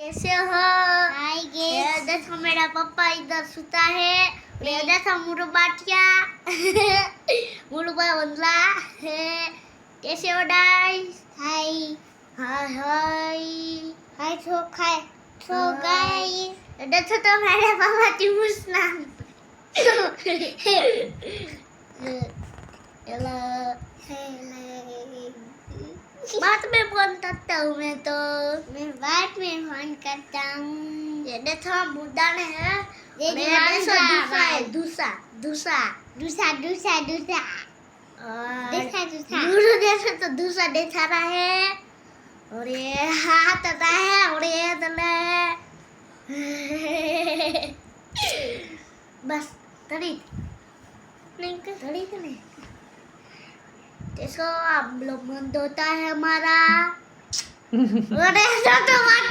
कैसे हो? हाय ये गेस। देखो मेरा पापा इधर सुता है। ये देखो मुर्बाटिया मुर्बा बंगला है। कैसे हो गाइस? हाय हाय हाय हाय सो खाए सो हाय। गाइस। ये देखो तो मेरे पापा टिमुसना हेलो बात में फोन करता हूँ मैं तो। मैं बाद में फोन करता हूँ। ये देखो मुद्दा ने है। ये और ये दीवार देखो का दूसरा है आवाज। दूसरा दूसरा दूसरा दूसरा दूसरा और दूसरा दूसरा मुझे जैसे तो दूसरा देखा रहा है। और ये हाथ आता है और ये दला है बस थोड़ी नहीं कर थोड़ी तो नहीं देखो अब लोग मन होता है हमारा। और ऐसा तो बात